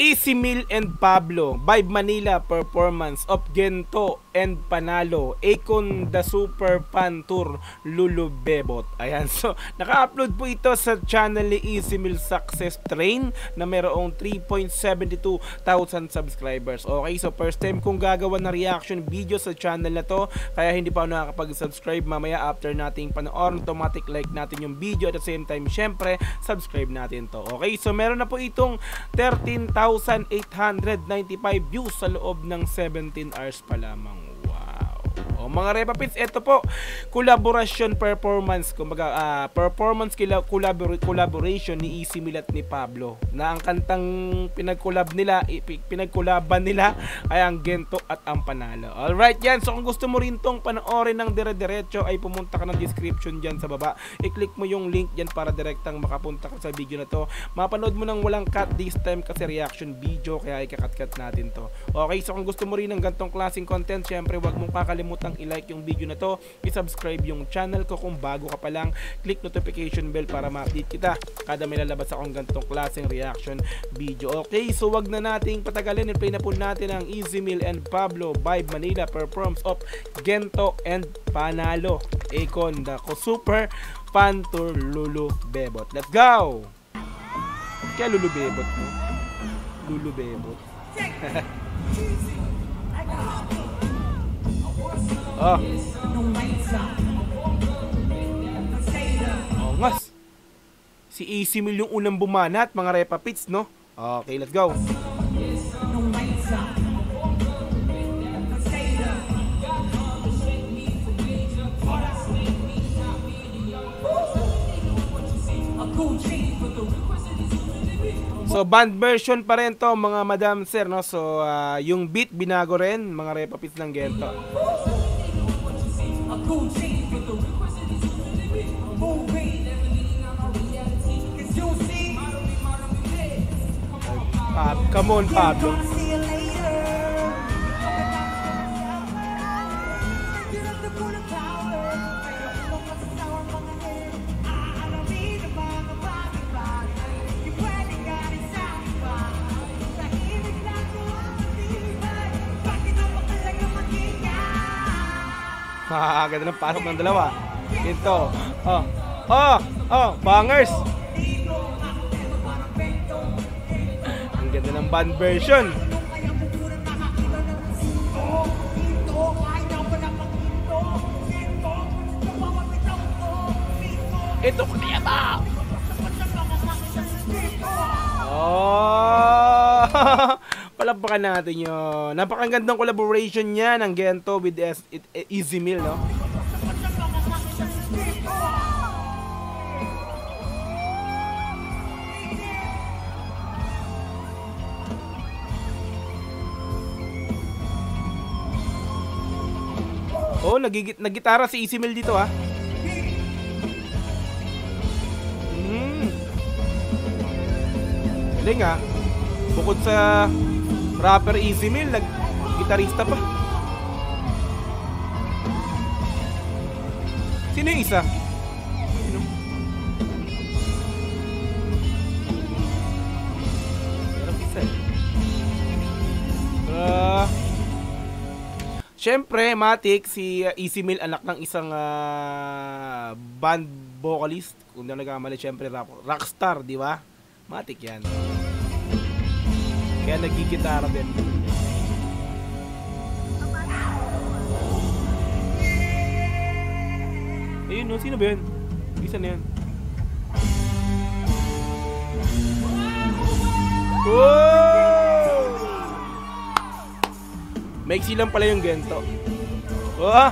Easy Meal and Pablo, Vibe Manila performance of Gento and Panalo, Akon the Super Fan Tour, Lulu Bebot. Ayan, so naka-upload po ito sa channel ni Easy Meal Success Train na mayroong 3.72 thousand subscribers. Okay, so first time kong gagawa ng reaction video sa channel na to, kaya hindi pa ako nakakapag-subscribe. Mamaya after nating panoorin, automatic like natin yung video, at the same time syempre subscribe natin to. Okay, so meron na po itong 13,895 views sa loob ng 17 hours pa lamang. O mga Repapits, ito po collaboration performance, kumbaga performance collaboration ni Easy Meal at ni Pablo, na ang kantang pinagkolaban nila ay ang Gento at ang Panalo. Alright, yan. So kung gusto mo rin tong panoorin ng dire-diretso ay pumunta ka ng description dyan sa baba, i-click mo yung link dyan para direktang makapunta ka sa video na to. Mapanood mo nang walang cut this time kasi reaction video, kaya ikakat-cut natin to. Okay, so kung gusto mo rin ng gantong klaseng content, syempre wag mong kakalimutan i-like yung video na to, i-subscribe yung channel ko kung bago ka pa lang, click notification bell para ma-update kita kada may lalabas akong ganitong klaseng reaction video. Okay, so wag na nating patagalin, i-play na po natin ang Easy Meal and Pablo, Vibe Manila performance of Gento and Panalo, Akon the Super Fan Tour, Lulu Bebot. Let's go! Kaya Lulu Bebot mo? Lulu Bebot. Oh. Oh, ngas. Si Easy Meal yung unang bumanat, mga Repapits, no? Okay, let's go. So band version pa rin to, mga madam sir, no? So yung beat binago rin, mga Repapits ng Gento. Come on, Pablo. Ganda ng pasok ng dalawa. Ito. Bangers. Ang ganda ng band version. Ito ko niya ba? Palapakan natin yun. Napakagandang collaboration niya ng Gento with Easy Meal, no? Oh, nagitara si Easy Meal dito, ha? Galing, ha? Bukod sa rapper Easy Meal, nag-gitarista pa. Sino yung isa? Sino? Meron isa. Siyempre, Matic, si Easy Meal, anak ng isang band vocalist. Kung di ako nagkamali, siyempre rockstar, di ba? Matic yan. Kaya nagigitara din. Ayun, no? Sino ba yun? Isa na yun. Oh! Maiksi lang pala yung Gento. Oh!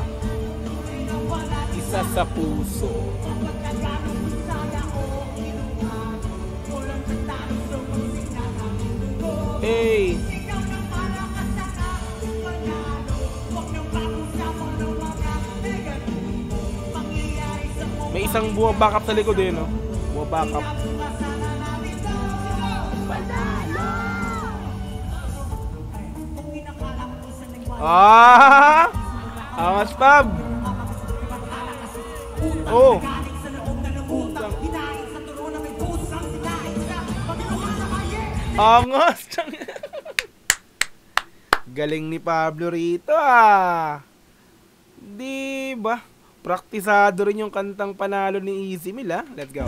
Isa sa puso. Hey! May isang bumabackup sa likod eh, no? Bumabackup. Angas, Pab! Oh! Angos! Galing ni Pablo rito ah. Di ba? Praktisado rin yung kantang panalo ni Easy Mill ah. Let's go.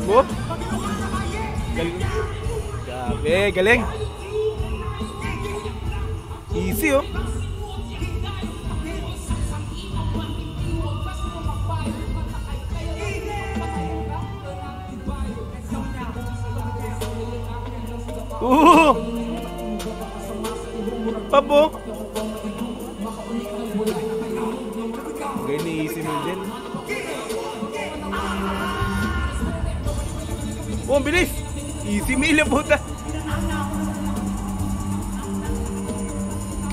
Whoop. Galing. Grabe, galing. Easy oh. Pabo. Gaya ni Easy Mill din. Oh, ang bilis. Easy Mill yung puta.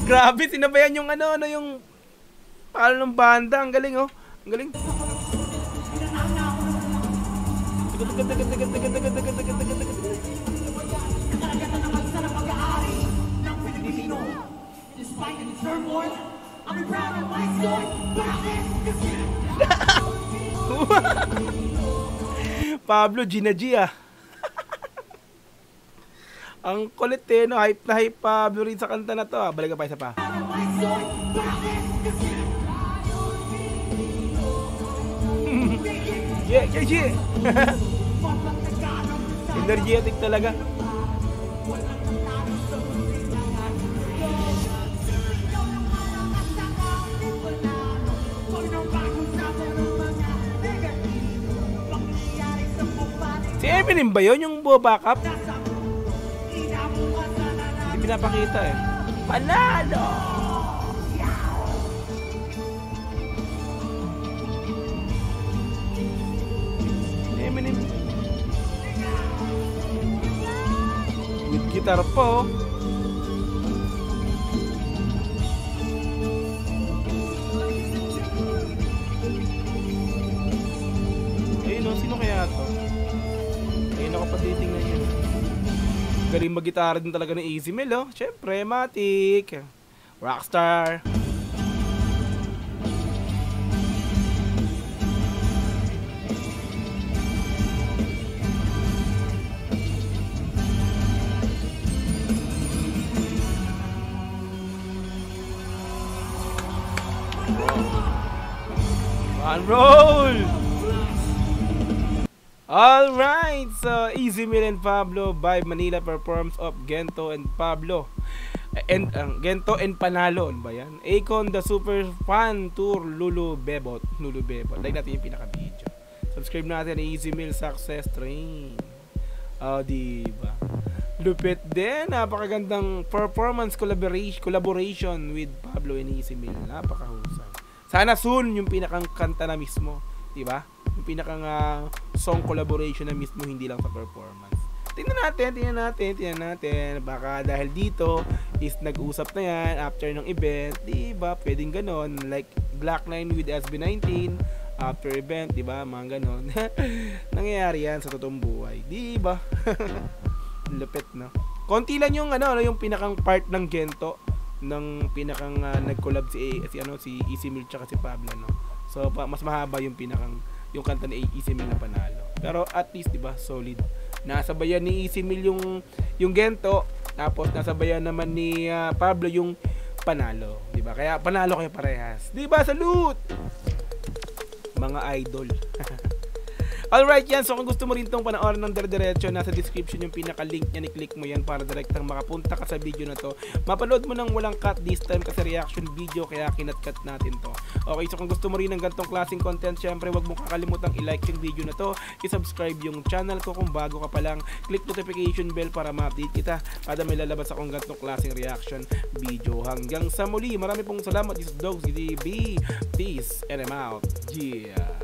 Grabe, sinabayan yung ano yung palo ng banda. Ang galing oh. Ang galing. Pablo, Gina G ah. Ang kulit eh, no? Hype na hype Pablo rin sa kanta na to ah. Balik ka pa, isa pa. Yeah, yeah, yeah. Energetic talaga. Si Eminem ba yun? Yung backup? Hindi pinapakita eh. Panalo! Eminem. With guitar po. Ayun o, sino kaya to? Ayun ako pa titingnan yun. Galing mag-gitara din talaga ng Easy Mill oh. Syempre, Matic. Rockstar. Roll! Alright, so Easy Mill and Pablo by Manila performs of Gento and Pablo and Gento and Panalo, ano ba yan? Akon the Super Fan Tour Lulu Bebot. Like natin yung pinaka-video. Subscribe natin Easy Mill Success Train. Diba? Lupit din, napakagandang performance collaboration with Pablo and Easy Mill. Napakahusay. Sana soon yung pinakang kanta na mismo, diba? Yung pinakang song collaboration na mismo, hindi lang sa performance. Tingnan natin. Baka dahil dito is nag-usap na yan after ng event, diba? Pwedeng ganon, like Glock9 with SB19 after event, diba? Mga ganon. Nangyayari yan sa totoong buhay, diba? Lupit, no? Konti lang yung yung pinakang part ng Gento ng pinakang nag-collab si Easy Mill tsaka si Pablo, no? So mas mahaba yung pinakang yung kanta ni Easy Mill na Panalo. Pero at least, diba, solid. Nasabayan ni Easy Mill yung Gento, tapos nasabayan naman ni Pablo yung Panalo, diba? Kaya panalo kayo parehas, diba? Salute! Mga idol. Alright yan, so kung gusto mo rin itong panoorin ng dire-diretso, nasa description yung pinaka-link niya, i-click mo yan para direktang makapunta ka sa video na to. Mapanood mo nang walang cut this time kasi reaction video, kaya kinat-cut natin to. Okay, so kung gusto mo rin ng ganitong klaseng content, syempre wag mo kakalimutang i-like yung video na to, i-subscribe yung channel ko kung bago ka pa lang, click notification bell para ma-update kita kada may lalabas akong ganitong klaseng reaction video. Hanggang sa muli, marami pong salamat. This is Dogs TV. Peace and I'm out. Yeah.